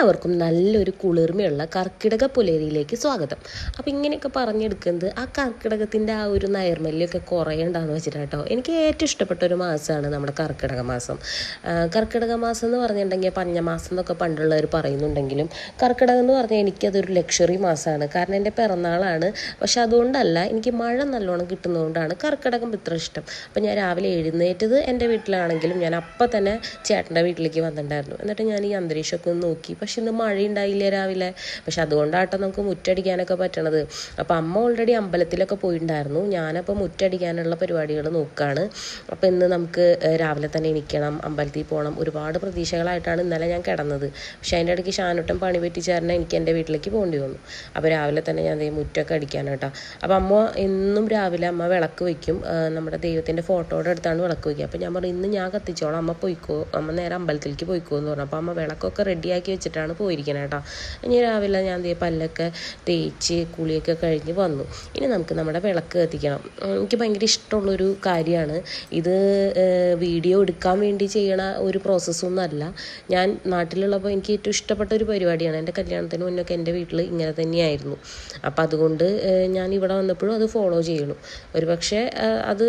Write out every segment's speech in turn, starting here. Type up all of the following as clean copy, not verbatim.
എല്ലാവർക്കും നല്ലൊരു കുളിർമയുള്ള കർക്കിടക പുലരിയിലേക്ക് സ്വാഗതം. അപ്പോൾ ഇങ്ങനെയൊക്കെ പറഞ്ഞെടുക്കുന്നത് ആ കർക്കിടകത്തിൻ്റെ ആ ഒരു നൈർമല്യമൊക്കെ കുറയണ്ടാന്ന് വെച്ചിട്ടാണ് കേട്ടോ. എനിക്ക് ഏറ്റവും ഇഷ്ടപ്പെട്ട ഒരു മാസമാണ് നമ്മുടെ കർക്കിടക മാസം. കർക്കിടക മാസം എന്ന് പറഞ്ഞിട്ടുണ്ടെങ്കിൽ പഞ്ഞമാസം എന്നൊക്കെ പണ്ടുള്ളവർ പറയുന്നുണ്ടെങ്കിലും കർക്കിടകം എന്ന് പറഞ്ഞാൽ എനിക്കതൊരു ലക്ഷറി മാസമാണ്. കാരണം എൻ്റെ പിറന്നാളാണ്. പക്ഷെ അതുകൊണ്ടല്ല, എനിക്ക് മഴ നല്ലോണം കിട്ടുന്നതുകൊണ്ടാണ് കർക്കിടകം ഇത്ര ഇഷ്ടം. അപ്പോൾ ഞാൻ രാവിലെ എഴുന്നേറ്റത് എൻ്റെ വീട്ടിലാണെങ്കിലും ഞാൻ അപ്പം തന്നെ ചേട്ടൻ്റെ വീട്ടിലേക്ക് വന്നിട്ടുണ്ടായിരുന്നു. എന്നിട്ട് ഞാൻ ഈ അന്തരീക്ഷമൊക്കെ ഒന്ന് നോക്കി. പക്ഷെ ഇന്ന് മഴയുണ്ടായില്ല രാവിലെ. പക്ഷെ അതുകൊണ്ടാട്ടോ നമുക്ക് മുറ്റടിക്കാനൊക്കെ പറ്റണത്. അപ്പോൾ അമ്മ ഓൾറെഡി അമ്പലത്തിലൊക്കെ പോയിട്ടുണ്ടായിരുന്നു. ഞാനപ്പോൾ മുറ്റടിക്കാനുള്ള പരിപാടികൾ നോക്കുകയാണ്. അപ്പോൾ ഇന്ന് നമുക്ക് രാവിലെ തന്നെ എണീക്കണം, അമ്പലത്തിൽ പോകണം. ഒരുപാട് പ്രതീക്ഷകളായിട്ടാണ് ഇന്നലെ ഞാൻ കിടന്നത്. പക്ഷെ അതിൻ്റെ ഇടയ്ക്ക് ഷാനുട്ടൻ പണി പറ്റിച്ചേർന്നാൽ എനിക്ക് എൻ്റെ വീട്ടിലേക്ക് പോകേണ്ടി വന്നു. അപ്പോൾ രാവിലെ തന്നെ ഞാൻ മുറ്റമൊക്കെ അടിക്കാനാട്ടോ. അപ്പോൾ അമ്മ എന്നും രാവിലെ അമ്മ വിളക്ക് വയ്ക്കും. നമ്മുടെ ദൈവത്തിൻ്റെ ഫോട്ടോയുടെ അടുത്താണ് വിളക്ക് വയ്ക്കുക. അപ്പോൾ ഞാൻ പറഞ്ഞു ഇന്ന് ഞാൻ കത്തിച്ചോളാം, അമ്മ പോയിക്കോ, അമ്മ നേരെ അമ്പലത്തിലേക്ക് പോയിക്കോ എന്ന് പറഞ്ഞു. അപ്പോൾ അമ്മ വിളക്കൊക്കെ റെഡിയാക്കി വെച്ചിട്ടാണ് പോയിരിക്കുന്നത് കേട്ടോ. ഇനി രാവിലെ ഞാൻ പല്ലൊക്കെ തേച്ച് കുളിയൊക്കെ കഴിഞ്ഞ് വന്നു. ഇനി നമുക്ക് നമ്മുടെ വിളക്ക് കത്തിക്കണം. എനിക്ക് ഭയങ്കര ഇഷ്ടമുള്ളൊരു കാര്യമാണ് ഇത്. വീഡിയോ എടുക്കാൻ വേണ്ടി ചെയ്യണ ഒരു പ്രോസസ്സൊന്നും അല്ല. ഞാൻ നാട്ടിലുള്ളപ്പോൾ എനിക്ക് ഏറ്റവും ഇഷ്ടപ്പെട്ട ഒരു പരിപാടിയാണ്. എൻ്റെ കല്യാണത്തിന് മുന്നൊക്കെ എൻ്റെ വീട്ടിൽ ഇങ്ങനെ തന്നെയായിരുന്നു. അപ്പോൾ അതുകൊണ്ട് ഞാൻ ഇവിടെ വന്നപ്പോഴും അത് ഫോളോ ചെയ്യണം. ഒരു പക്ഷേ അത്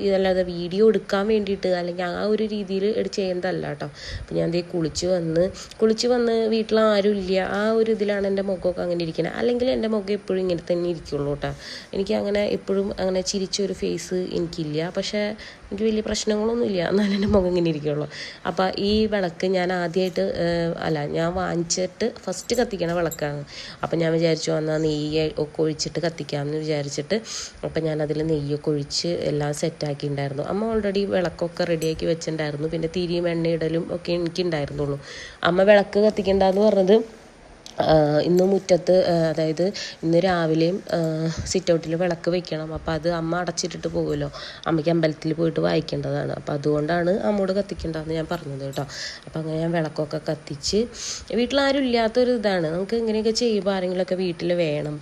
ഇതല്ലാതെ വീഡിയോ എടുക്കാൻ വേണ്ടിയിട്ട് അല്ലെങ്കിൽ ആ ഒരു രീതിയിൽ ചെയ്യുന്നതല്ല കേട്ടോ. അപ്പോൾ ഞാൻ കുളിച്ച് വന്ന് വീട്ടിൽ ആരും ഇല്ല, ആ ഒരു ഇതിലാണ് എൻ്റെ മുഖമൊക്കെ അങ്ങനെ ഇരിക്കുന്നത്. അല്ലെങ്കിൽ എൻ്റെ മുഖം എപ്പോഴും ഇങ്ങനെ തന്നെ ഇരിക്കുള്ളൂ കേട്ടോ. എനിക്ക് അങ്ങനെ എപ്പോഴും അങ്ങനെ ചിരിച്ചൊരു ഫേസ് എനിക്കില്ല. പക്ഷേ എനിക്ക് വലിയ പ്രശ്നങ്ങളൊന്നുമില്ല, എന്നാലും എൻ്റെ മുഖം ഇങ്ങനെ ഇരിക്കുള്ളൂ. അപ്പോൾ ഈ വിളക്ക് ഞാൻ ആദ്യമായിട്ട് ഞാൻ വാങ്ങിച്ചിട്ട് ഫസ്റ്റ് കത്തിക്കണ വിളക്കാണ്. അപ്പം ഞാൻ വിചാരിച്ചു എന്നാൽ നെയ്യ് ഒക്കെ ഒഴിച്ചിട്ട് കത്തിക്കാമെന്ന് വിചാരിച്ചിട്ട് അപ്പം ഞാൻ അതിൽ നെയ്യൊക്കെ ഒഴിച്ച് എല്ലാം സെറ്റാക്കിയിട്ടുണ്ടായിരുന്നു. അമ്മ ഓൾറെഡി വിളക്കൊക്കെ റെഡിയാക്കി വെച്ചിട്ടുണ്ടായിരുന്നു. പിന്നെ തിരിയും എണ്ണയിടലും ഒക്കെ എനിക്കുണ്ടായിരുന്നുള്ളൂ. അമ്മ വിളക്ക് കത്തിക്കണ്ടെന്ന് പറഞ്ഞത് ഇന്ന് മുറ്റത്ത്, അതായത് ഇന്ന് രാവിലെയും സിറ്റ് ഔട്ടിൽ വിളക്ക് വെക്കണം. അപ്പോൾ അത് അമ്മ അടച്ചിട്ടിട്ട് പോകുമല്ലോ, അമ്മയ്ക്ക് അമ്പലത്തിൽ പോയിട്ട് വായിക്കേണ്ടതാണ്. അപ്പോൾ അതുകൊണ്ടാണ് അമ്മോട് കത്തിക്കേണ്ടതെന്ന് ഞാൻ പറഞ്ഞത് കേട്ടോ. അപ്പോൾ അങ്ങനെ ഞാൻ വിളക്കൊക്കെ കത്തിച്ച്, വീട്ടിലാരും ഇല്ലാത്തൊരു ഇതാണ്. നമുക്ക് ഇങ്ങനെയൊക്കെ ചെയ്യുമ്പോൾ ആരെങ്കിലുമൊക്കെ വീട്ടിൽ വേണം.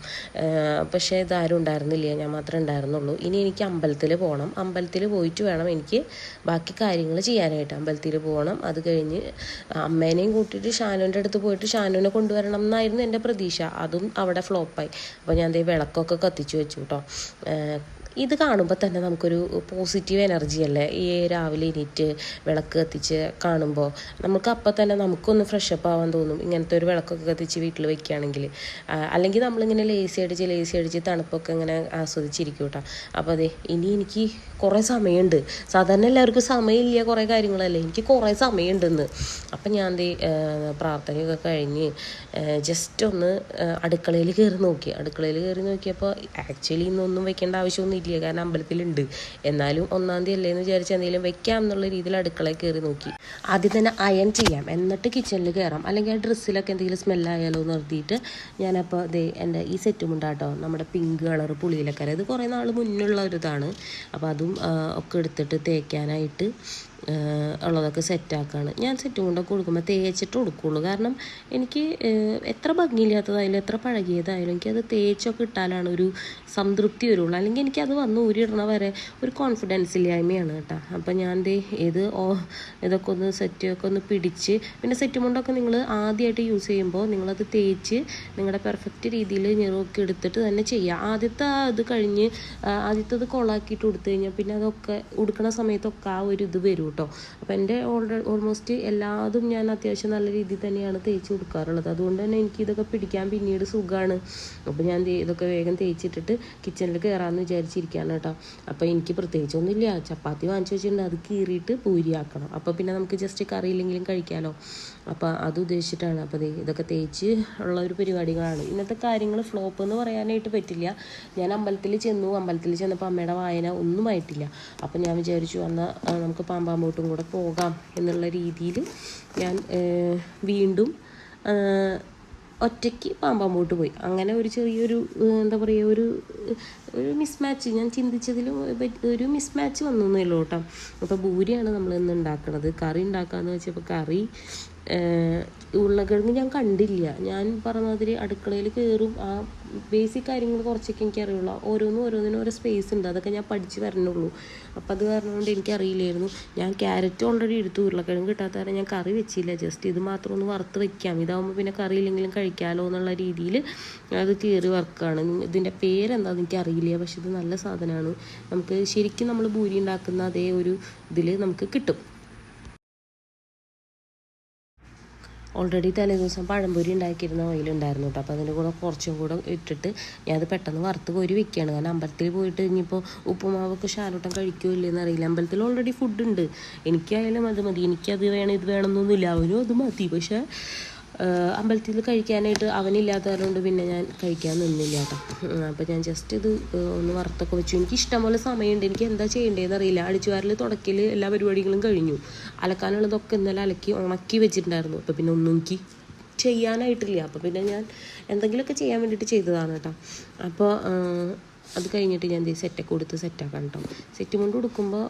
പക്ഷേ ഇതാരും ഉണ്ടായിരുന്നില്ല, ഞാൻ മാത്രമേ ഉണ്ടായിരുന്നുള്ളൂ. ഇനി എനിക്ക് അമ്പലത്തിൽ പോകണം. അമ്പലത്തിൽ പോയിട്ട് വേണം എനിക്ക് ബാക്കി കാര്യങ്ങൾ ചെയ്യാനായിട്ട്. അമ്പലത്തിൽ പോകണം. അത് കഴിഞ്ഞ് അമ്മേനെയും കൂട്ടിയിട്ട് ഷാനുവിൻ്റെ അടുത്ത് പോയിട്ട് ഷാനുവിനെ കൊണ്ടുവരണം എന്നായിരുന്നു എൻ്റെ പ്രതീക്ഷ. അതും അവിടെ ഫ്ലോപ്പായി. അപ്പോൾ ഞാൻ വിളക്കൊക്കെ കത്തിച്ചു വെച്ചു കേട്ടോ. ഇത് കാണുമ്പോൾ തന്നെ നമുക്കൊരു പോസിറ്റീവ് എനർജി അല്ലേ, ഈ രാവിലെ എണീറ്റ് വിളക്ക് കത്തിച്ച് കാണുമ്പോൾ. നമുക്ക് അപ്പം തന്നെ നമുക്കൊന്ന് ഫ്രഷപ്പ് ആവാൻ തോന്നും, ഇങ്ങനത്തെ ഒരു വിളക്കൊക്കെ കത്തിച്ച് വീട്ടിൽ വെക്കുകയാണെങ്കിൽ. അല്ലെങ്കിൽ നമ്മളിങ്ങനെ ലേസി അടിച്ച് തണുപ്പൊക്കെ ഇങ്ങനെ ആസ്വദിച്ചിരിക്കും കേട്ടോ. അപ്പോൾ അതെ, ഇനി എനിക്ക് കുറേ സമയമുണ്ട്. സാധാരണ എല്ലാവർക്കും സമയമില്ല കുറേ കാര്യങ്ങളല്ലേ, എനിക്ക് കുറേ സമയമുണ്ടെന്ന്. അപ്പം ഞാൻ പ്രാർത്ഥനയൊക്കെ കഴിഞ്ഞ് ജസ്റ്റ് ഒന്ന് അടുക്കളയിൽ കയറി നോക്കിയപ്പോൾ ആക്ച്വലി ഇന്നൊന്നും വെക്കേണ്ട ആവശ്യമൊന്നും ഇല്ല, കാരണം അമ്പലത്തിലുണ്ട്. എന്നാലും 1-ാം തീയതി അല്ലേന്ന് വിചാരിച്ച് എന്തെങ്കിലും വെക്കാം എന്നുള്ള രീതിയിൽ അടുക്കളയിൽ കയറി നോക്കി. ആദ്യം തന്നെ അയൺ ചെയ്യാം, എന്നിട്ട് കിച്ചണിൽ കയറാം. അല്ലെങ്കിൽ ആ ഡ്രസ്സിലൊക്കെ എന്തെങ്കിലും സ്മെല്ലായാലോ എന്ന് നിർത്തിയിട്ട് ഞാനപ്പോൾ എൻ്റെ ഈ സെറ്റും ഉണ്ടാട്ടോ, നമ്മുടെ പിങ്ക് കളർ പുളിയിലക്കര. ഇത് കുറേ നാൾ മുന്നുള്ള ഒരു ഇതാണ്. അപ്പോൾ അതും ഒക്കെ എടുത്തിട്ട് തേക്കാനായിട്ട് ഉള്ളതൊക്കെ സെറ്റാക്കാണ്. ഞാൻ സെറ്റും കൊണ്ടൊക്കെ കൊടുക്കുമ്പോൾ തേച്ചിട്ട് കൊടുക്കുകയുള്ളൂ. കാരണം എനിക്ക് എത്ര ഭംഗിയില്ലാത്തതായാലും എത്ര പഴകിയതായാലും എനിക്കത് തേച്ചൊക്കെ ഇട്ടാലാണ് ഒരു സംതൃപ്തി വരുള്ളൂ. അല്ലെങ്കിൽ എനിക്കത് വന്ന് ഊരിയിടണ വരെ ഒരു കോൺഫിഡൻസ് ഇല്ലായ്മയാണ് കേട്ടോ. അപ്പം ഞാൻ ഇതൊക്കെ ഒന്ന് സെറ്റൊക്കെ ഒന്ന് പിടിച്ച്, പിന്നെ സെറ്റും കൊണ്ടൊക്കെ നിങ്ങൾ ആദ്യമായിട്ട് യൂസ് ചെയ്യുമ്പോൾ നിങ്ങളത് തേച്ച് നിങ്ങളുടെ പെർഫെക്റ്റ് രീതിയിൽ നിറമൊക്കെ എടുത്തിട്ട് തന്നെ ചെയ്യുക. ആദ്യത്തെ കഴിഞ്ഞ് ആദ്യത്തത് കൊളാക്കിയിട്ട് കൊടുത്തു കഴിഞ്ഞാൽ പിന്നെ അതൊക്കെ ഉടുക്കണ സമയത്തൊക്കെ ആ ഒരു ഇത് വരും കേട്ടോ. അപ്പോൾ എൻ്റെ ഓൾമോസ്റ്റ് എല്ലാതും ഞാൻ അത്യാവശ്യം നല്ല രീതിയിൽ തന്നെയാണ് തേച്ച് കൊടുക്കാറുള്ളത്. അതുകൊണ്ട് തന്നെ എനിക്ക് ഇതൊക്കെ പിടിക്കാൻ പിന്നീട് സുഖമാണ്. അപ്പോൾ ഞാൻ ഇതൊക്കെ വേഗം തേച്ചിട്ടിട്ട് കിച്ചണിൽ കയറാമെന്ന് വിചാരിച്ചിരിക്കുകയാണ് കേട്ടോ. അപ്പോൾ എനിക്ക് പ്രത്യേകിച്ചൊന്നുമില്ല, ചപ്പാത്തി വാങ്ങിച്ചു വെച്ചിട്ടുണ്ട്, അത് കീറിയിട്ട് പൂരിയാക്കണം. അപ്പോൾ പിന്നെ നമുക്ക് ജസ്റ്റ് കറിയില്ലെങ്കിലും കഴിക്കാമല്ലോ. അപ്പോൾ അത് ഉദ്ദേശിച്ചിട്ടാണ്. അപ്പോൾ ഇതൊക്കെ തേച്ച് ഉള്ള ഒരു പരിപാടികളാണ്. ഇന്നത്തെ കാര്യങ്ങൾ ഫ്ലോപ്പ് എന്ന് പറയാനായിട്ട് പറ്റില്ല. ഞാൻ അമ്പലത്തിൽ ചെന്നപ്പോൾ അമ്മയുടെ വായന ഒന്നും ആയിട്ടില്ല. അപ്പം ഞാൻ വിചാരിച്ചു എന്നാൽ നമുക്ക് പാമ്പാമ്പോട്ടും കൂടെ പോകാം എന്നുള്ള രീതിയിൽ ഞാൻ വീണ്ടും ഒറ്റയ്ക്ക് പാമ്പാമ്പോട്ട് പോയി. അങ്ങനെ ഒരു ചെറിയൊരു എന്താ പറയുക, ഒരു മിസ്മാച്ച്, ഞാൻ ചിന്തിച്ചതിലും ഒരു മിസ്മാച്ച് വന്നൊന്നുമില്ല കേട്ടോ. അപ്പോൾ ഭൂരിയാണ് നമ്മൾ ഇന്ന് ഉണ്ടാക്കുന്നത്. കറി ഉണ്ടാക്കാമെന്ന് വെച്ചപ്പോൾ കറി ഉരുളക്കിഴങ്ങ് ഞാൻ കണ്ടില്ല. ഞാൻ പറഞ്ഞമാതിരി അടുക്കളയിൽ കയറും, ആ ബേസിക് കാര്യങ്ങൾ കുറച്ചൊക്കെ എനിക്കറിയുള്ളൂ. ഓരോന്നിനും ഓരോ സ്പേസ് ഉണ്ട്, അതൊക്കെ ഞാൻ പഠിച്ച് വരണുള്ളൂ. അപ്പോൾ അത് കാരണം കൊണ്ട് എനിക്കറിയില്ലായിരുന്നു. ഞാൻ ക്യാരറ്റ് ഓൾറെഡി എടുത്തു, ഉരുളക്കിഴങ്ങ് കിട്ടാത്ത കാരണം ഞാൻ കറി വെച്ചില്ല. ജസ്റ്റ് ഇത് മാത്രം ഒന്ന് വറുത്ത് വെക്കാം, ഇതാകുമ്പോൾ പിന്നെ കറി ഇല്ലെങ്കിലും കഴിക്കാമല്ലോ എന്നുള്ള രീതിയിൽ അത് കയറി വറുക്കുകയാണ്. ഇതിൻ്റെ പേരെന്താണെന്ന് എനിക്കറിയില്ല, പക്ഷെ ഇത് നല്ല സാധനമാണ്. നമുക്ക് ശരിക്കും നമ്മൾ ഭൂരി ഉണ്ടാക്കുന്ന അതേ ഒരു ഇതിൽ നമുക്ക് കിട്ടും. ഓൾറെഡി തലേ ദിവസം പഴംപൊരി ഉണ്ടാക്കിയിരുന്ന ഓയിലുണ്ടായിരുന്നു കേട്ടോ. അപ്പോൾ അതിൻ്റെ കൂടെ കുറച്ചും കൂടെ ഇട്ടിട്ട് ഞാനത് പെട്ടെന്ന് വറുത്ത് കോരി വെക്കുകയാണ്. കാരണം അമ്പലത്തിൽ പോയിട്ട് ഇനിയിപ്പോൾ ഉപ്പുമാവൊക്കെ ഷാനൂട്ടൻ കഴിക്കുമോ ഇല്ലെന്ന് അറിയില്ല. അമ്പലത്തിൽ ഓൾറെഡി ഫുഡ് ഉണ്ട്, എനിക്കായാലും അത് മതി, എനിക്കത് വേണം ഇത് വേണമെന്നൊന്നുമില്ല, അവനും അത് മതി. പക്ഷേ അമ്പലത്തിൽ കഴിക്കാനായിട്ട് അവനില്ലാത്തതുകൊണ്ട് പിന്നെ ഞാൻ കഴിക്കാൻ നിന്നില്ല കേട്ടോ. അപ്പോൾ ഞാൻ ജസ്റ്റ് ഇത് ഒന്ന് വറുത്തൊക്കെ വെച്ചു. എനിക്ക് ഇഷ്ടംപോലെ സമയമുണ്ട്, എനിക്ക് എന്താ ചെയ്യേണ്ടതെന്ന് അറിയില്ല. അടിച്ചുവാരൽ തുടക്കൽ എല്ലാ പരിപാടികളും കഴിഞ്ഞു. അലക്കാനുള്ളതൊക്കെ ഇന്നലെ അലക്കി ഉണക്കി വെച്ചിട്ടുണ്ടായിരുന്നു. അപ്പോൾ പിന്നെ ഒന്നും എനിക്ക് ചെയ്യാനായിട്ടില്ല. അപ്പോൾ പിന്നെ ഞാൻ എന്തെങ്കിലുമൊക്കെ ചെയ്യാൻ വേണ്ടിയിട്ട് ചെയ്തതാണ് കേട്ടോ. അപ്പോൾ അത് കഴിഞ്ഞിട്ട് ഞാൻ സെറ്റൊക്കെ കൊടുത്ത് സെറ്റാക്കാം കേട്ടോ. സെറ്റ് കൊണ്ട് കൊടുക്കുമ്പോൾ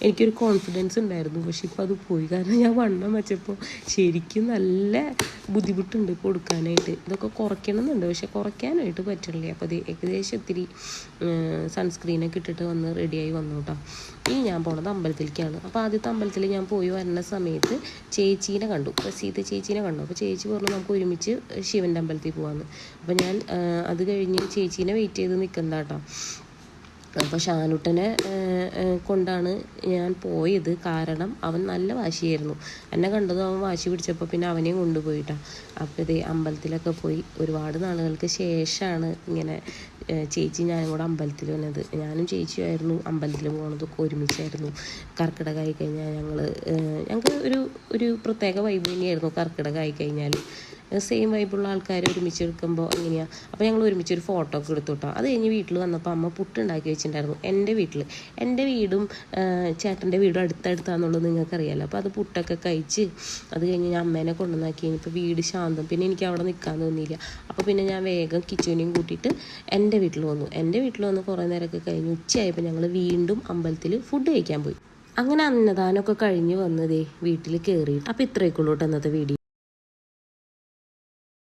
എനിക്കൊരു കോൺഫിഡൻസ് ഉണ്ടായിരുന്നു, പക്ഷെ ഇപ്പോൾ അത് പോയി. കാരണം ഞാൻ വണ്ണം വെച്ചപ്പോൾ ശരിക്കും നല്ല ബുദ്ധിമുട്ടുണ്ട് കൊടുക്കാനായിട്ട്. ഇതൊക്കെ കുറയ്ക്കണമെന്നുണ്ട്, പക്ഷെ കുറയ്ക്കാനായിട്ട് പറ്റില്ല. അപ്പോൾ അത് ഏകദേശം ഇത്തിരി സൺസ്ക്രീനൊക്കെ ഇട്ടിട്ട് വന്ന് റെഡിയായി വന്നു കേട്ടോ. ഇനി ഞാൻ പോണത് അമ്പലത്തിലേക്കാണ്. അപ്പോൾ ആദ്യത്തെ അമ്പലത്തിൽ ഞാൻ പോയി വരുന്ന സമയത്ത് ചേച്ചീനെ കണ്ടു, പ്രസീത ചേച്ചീനെ കണ്ടു. അപ്പോൾ ചേച്ചി പറഞ്ഞു നമുക്ക് ഒരുമിച്ച് ശിവൻ്റെ അമ്പലത്തിൽ പോകാമെന്ന്. അപ്പോൾ ഞാൻ അത് കഴിഞ്ഞ് ചേച്ചീനെ വെയിറ്റ് ചെയ്ത് നിൽക്കുന്ന കേട്ടോ. അപ്പോൾ ഷാനൂട്ടനെ കൊണ്ടാണ് ഞാൻ പോയത്. കാരണം അവൻ നല്ല വാശിയായിരുന്നു. എന്നെ കണ്ടതും അവൻ വാശി പിടിച്ചപ്പോൾ പിന്നെ അവനെയും കൊണ്ടുപോയിട്ടാണ്. അപ്പോൾ ഇതേ അമ്പലത്തിലൊക്കെ പോയി ഒരുപാട് നാളുകൾക്ക് ശേഷമാണ് ഇങ്ങനെ ചേച്ചി ഞാനും കൂടെ അമ്പലത്തിൽ വന്നത്. ഞാനും ചേച്ചിയുമായിരുന്നു അമ്പലത്തിൽ പോകുന്നതൊക്കെ ഒരുമിച്ചായിരുന്നു. കർക്കിടകമായി കഴിഞ്ഞാൽ ഞങ്ങൾക്ക് ഒരു പ്രത്യേക വൈബ് തന്നെയായിരുന്നു. കർക്കിടകമായി കഴിഞ്ഞാൽ സെയിം വൈബുള്ള ആൾക്കാർ ഒരുമിച്ച് എടുക്കുമ്പോൾ എങ്ങനെയാണ്. അപ്പോൾ ഞങ്ങൾ ഒരുമിച്ചൊരു ഫോട്ടോ ഒക്കെ എടുത്തു കേട്ടോ. അത് കഴിഞ്ഞ് വീട്ടിൽ വന്നപ്പോൾ അമ്മ പുട്ടുണ്ടാക്കി വെച്ചിട്ടുണ്ടായിരുന്നു. എൻ്റെ വീടും ചേട്ടൻ്റെ വീടും അടുത്തടുത്താണെന്നുള്ളത് നിങ്ങൾക്കറിയാമല്ലോ. അപ്പോൾ അത് പുട്ടൊക്കെ കഴിച്ച് അത് കഴിഞ്ഞ് ഞാൻ അമ്മേനെ കൊണ്ടുവന്നാക്കി കഴിഞ്ഞപ്പോൾ വീട് ശാന്തം. പിന്നെ എനിക്ക് അവിടെ നിൽക്കാൻ തോന്നിയില്ല. അപ്പോൾ പിന്നെ ഞാൻ വേഗം കിച്ചുവിനെയും കൂട്ടിയിട്ട് എൻ്റെ വീട്ടിൽ വന്ന് കുറേ നേരമൊക്കെ കഴിഞ്ഞ് ഉച്ചയായപ്പോൾ ഞങ്ങൾ വീണ്ടും അമ്പലത്തിൽ ഫുഡ് കഴിക്കാൻ പോയി. അങ്ങനെ അന്നദാനമൊക്കെ കഴിഞ്ഞ് വന്നതേ വീട്ടിൽ കയറി. അപ്പോൾ ഇത്രയൊക്കെ ഉള്ളൂ കേട്ടോ ഇന്നത്തെ വീഡിയോ.